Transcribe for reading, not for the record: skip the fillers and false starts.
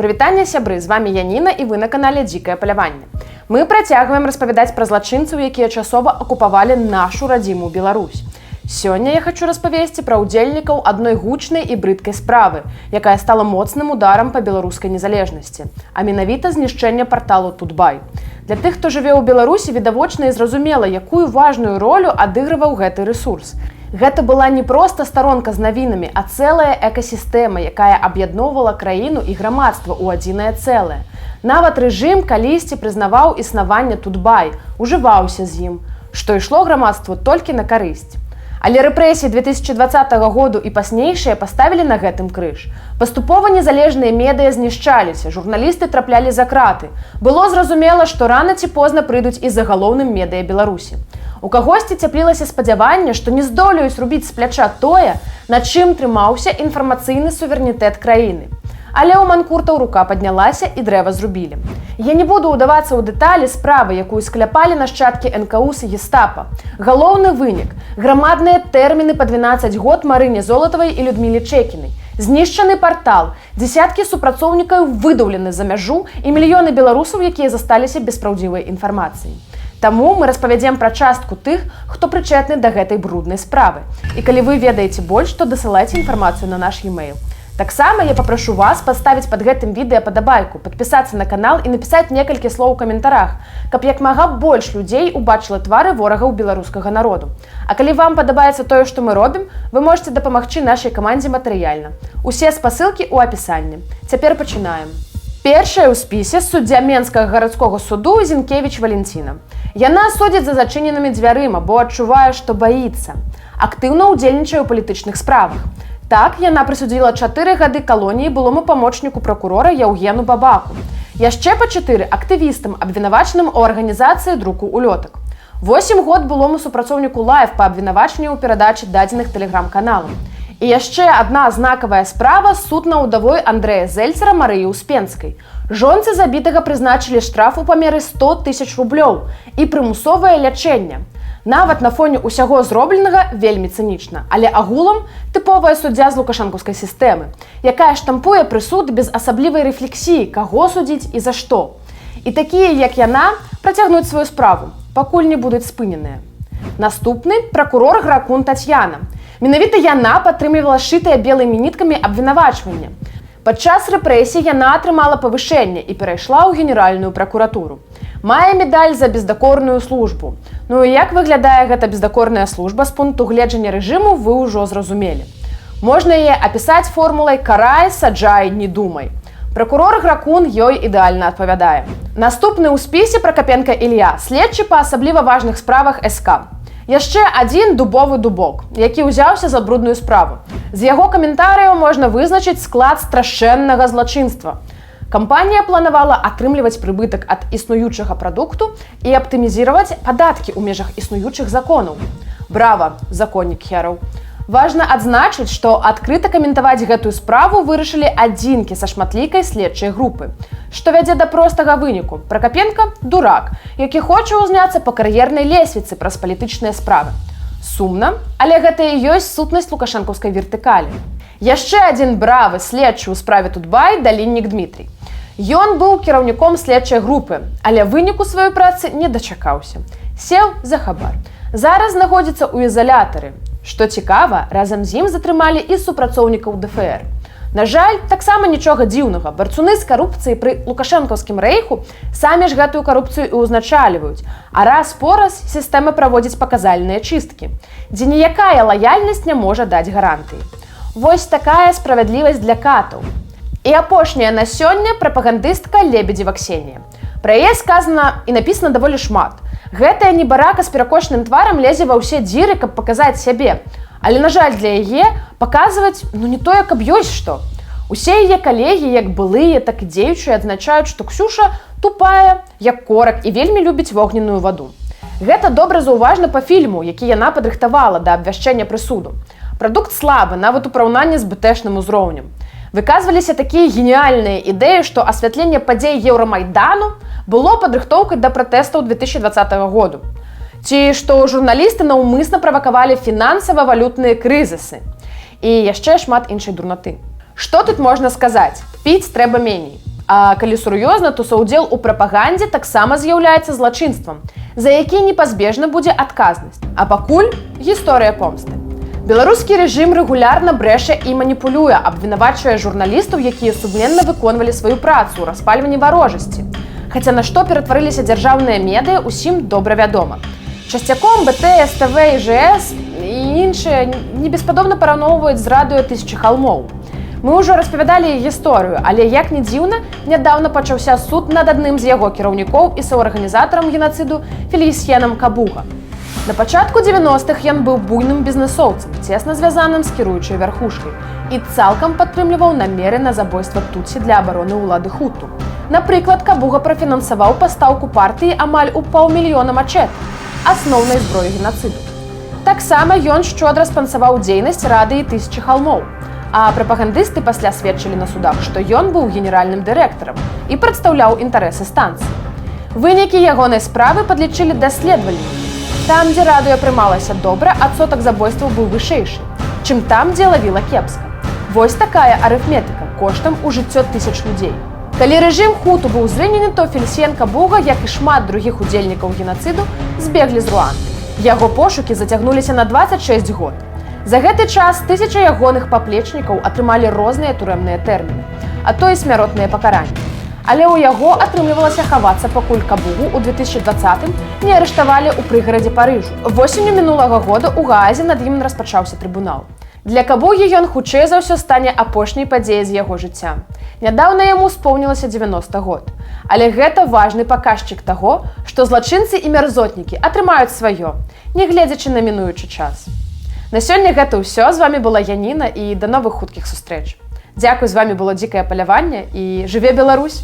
Прывітанне, сябры, з вами Яніна і вы на канале Дзікае паляванне. Мы працягваем распавядаць пра злачынцаў, якія часова акупавалі нашу радзіму Беларусь. Сёння я хочу распавесці пра ўдзельнікаў адной гучнай і брыдкай справы, якая стала моцным ударам па беларускай незалежнасці, а менавіта знішчэнне парталу Тутбай. Для тых, хто жыве ў Беларусі, відавочна і зразумела, якую важную ролю адыгрываў гэты рэсурс. Гэта была не проста старонка з навінамі, а цэлая экасістэма, якая аб'ядноўвала краіну і грамадства ў адзінае цэлае. Нават рэжым калісьці прызнаваў існаванне Тутбай, ужываўся з ім, што ішло грамадству толькі на карысць. Але рэпрэсіі 2020 году і пазнейшыя паставілі на гэтым крыж. Паступова незалежныя медыя знішчаліся, журналісты траплялі за краты. Было зразумела, што рана ці позна прыйдуць і за галоўным медыя Беларусі. У кагосьці цяплілася спадзяванне, што не здолеюць рубіць з пляча тое, на чым трымаўся інфармацыйны суверэнітэт краіны. Але ў манкуртаў рука паднялася і дрэва зрубілі. Я не буду ўдавацца ў дэталі справы, якую скляпалі нашчадкі НКУ і гестапа. Галоўны вынік – грамадныя тэрміны па 12 год Марыне Золатавай і Людміле Чэкінай. Знішчаны партал, дзесяткі супрацоўнікаў выдаўлены за мяжу і мільёны беларусаў, якія засталіся без праўдзівай інфармацыі. Таму мы распавядзем пра частку тых, хто прычетны да гэтай бруднай справы. І калі вы ведаеце больш, то дасылайце інфармацыю на наш e-mail. Таксама я папрашу вас паставіць пад гэтым відэа падабайку, падпісацца на канал і напісаць некалькі слоў у каментарах, каб як мага больш людзей убачыла твары ворагаў беларускага народу. А калі вам падабаецца тое, што мы робім, вы можете дапамагчы нашай камандзе матэрыяльна. Усе спасылкі ў апісанні. Цяпер пачынаем. Першая ў спісе суддзя Менскага гарадскога суду Зінкевіч Валенціна. Яна судзіць за зачыненымі дзвярыма, бо адчувае, што баіцца. Актыўна ўдзельнічае ў палітычных справах. Так, яна прысудзіла 4 гады калоніі былому памочніку пракурора Яўгену Бабаку. Яшчэ па 4 актывістам, абвінавачаным у арганізацыі друку улётак. 8 год былому супрацоўніку Лайв па абвінавачанню ў перадачы дадзеных тэлеграм-каналам. І яшчэ адна знакавая справа – суд на ўдавой Андрэя Зельцера Марыі Успенскай. Жонцы забітага прызначылі штраф у памеры 100 000 рублёў і прымусовае лячэнне. Нават на фоне ўсяго зробленага вельмі цынічна, але агулам тыповая суддзя з лукашэнкаўскай сістэмы, якая штампуе прысуд без асаблівай рэфлексіі, каго судзіць і за што. І такія, як яна, працягнуць сваю справу, пакуль не будуць спыненыя. Наступны – пракурор Гракун Тацьяна. Менавіта яна падтрымлівала шытыя белымі ніткамі абвінавачванне. Падчас рэпрэсій яна атрымала павышэнне і перайшла ў генеральную пракуратуру. Мае медаль за бездакорную службу. Ну і як выглядае гэта бездакорная служба з пункту гледжання рэжыму, вы ўжо зразумелі. Можна яе апісаць формулай «карай, саджай, не думай». Пракурор Гракун ёй ідэальна адпавядае. Наступны ў спісе Пракапенка Ілья, следчы па асабліва важных справах СК. Яшчэ адзін дубовы дубок, які ўзяўся за брудную справу. З яго каментарыяў можна вызначыць склад страшэннага злачынства. Кампанія планавала атрымліваць прыбытак ад існуючага прадукту і аптымізіраваць падаткі ў межах існуючых законаў. Брава, законнік хераў! Важна адзначыць, што адкрыта каментаваць гэтую справу вырашылі адзінкі са шматлікай следчай групы, што вядзе да простага выніку. Пракапенка – дурак, які хоча ўзняцца па кар'ернай лесвіцы праз палітычныя справы. Сумна, але гэта і ёсць сутнасць лукашэнкаўскай вертыкалі. Яшчэ адзін бравы следчы ў справе Тутбай – Даліннік Дмітрий. Ён быў кіраўніком следчай групы, але выніку сваёй працы не дачакаўся. Сеў за хабар. Зараз знаходзіцца ў ізалятары. Што цікава, разам з ім затрымалі і супрацоўнікаў ДФР. На жаль, таксама нічога дзіўнага. Барцуны з карупцыі пры лукашэнкаўскім рэйху самі ж гэтую карупцыю і ўзначальваюць. А раз-пораз сістэма праводзіць паказальныя чысткі, дзе ніякая лаяльнасць не можа даць гарантыі. Вось такая справядлівасць для катаў. І апошняя на сёння прапагандыстка Лебедзева Ксенія. Пра яе сказана і напісана даволі шмат. Гэтая небарака з перакошаным тварам лезе ва ўсе дзіры, каб паказаць сябе. Але, на жаль, для яе паказваць не тое, каб ёсць што. Усе яе калегі, як былыя, так і дзеючыя, адзначаюць, што Ксюша тупая, як корак, і вельмі любіць вогненную ваду. Гэта добра заўважна па фільму, які яна падрыхтавала да абвяшчэння прысуду. Прадукт слабы, нават у параўнанні з БТшным узроўнем. Выказваліся такія геніяльныя ідэі, што асвятленне падзей Еўрамайдану было падрыхтоўкай да пратэстаў 2020 году. Ці што журналісты наўмысна правакавалі фінансава-валютныя крызісы. І яшчэ шмат іншай дурнаты. Што тут можна сказаць? Піць трэба меней. А калі сур'ёзна, то саўдзел у прапагандзе таксама з'яўляецца злачынствам, за які непазбежна будзе адказнасць. А пакуль гісторыя помсты. Беларускі рэжым рэгулярна брэша і маніпулюе, абвінавачвае журналістаў, якія сумленна выконвалі сваю працу ў распальванні варожасці. Хаця на што ператварыліся дзяржаўныя медыа, усім добра вядома. Часцяком БТ, СТВ, ЖС і іншыя небеспадобна параўноўваюць з радыё «Тысячы холмоў». Мы ўжо распавядалі гісторыю, але, як ні дзіўна, нядаўна пачаўся суд над адным з яго кіраўнікоў і саўарганізатарам генацыду Фелісьенам Кабуга. На пачатку 90-х ён быў буйным бізнэсоўцам, цесна звязаным з кіруючай вярхушкай і цалкам падтрымліваў намеры на забойства Тутсі для абароны ўлады хуту. Напрыклад, Кабуга прафінансаваў пастаўку партыі амаль у 500 000 мачэт, асноўнай зброі генацыду. Таксама ён шчодра спансаваў дзейнасць радыё «Тысячы холмоў», а прапагандысты пасля сведчылі на судах, што ён быў генеральным дырэктарам і прадстаўляў інтарэсы станцыі. Вынікі ягонай справы падлічылі даследавальнікі. Там, дзе радыё прымалася добра, адсотак забойстваў быў вышэйшы, чым там, дзе лавіла кепска. Вось такая арыфметыка коштам у жыццё тысяч людзей. Калі рэжым хуту быў зрынены, то Фелісьен Кабуга, як і шмат другіх удзельнікаў генацыду, збеглі з Руанды. Яго пошукі зацягнуліся на 26 год. За гэты час тысячы ягоных паплечнікаў атрымалі розныя турэмныя тэрміны, а то і смяротныя пакаранні. Але ў яго атрымлівалася хавацца, пакуль Кабугу ў 2020-м не арыштавалі ў прыгарадзе Парыжу. Восенню мінулага года ў Гаазе над ім распачаўся трыбунал. Для Кабугі ён хутчэй за ўсё стане апошняй падзеяй з яго жыцця. Нядаўна яму споўнілася 90 год. Але гэта важны паказчык таго, што злачынцы і мярзотнікі атрымаюць сваё, нягледзячы на мінуючы час. На сёння гэта ўсё. З вами была Яніна і да новых хуткіх сустрэч. Дзякуй, з вами было дзікае паляванне і жыве Беларусь!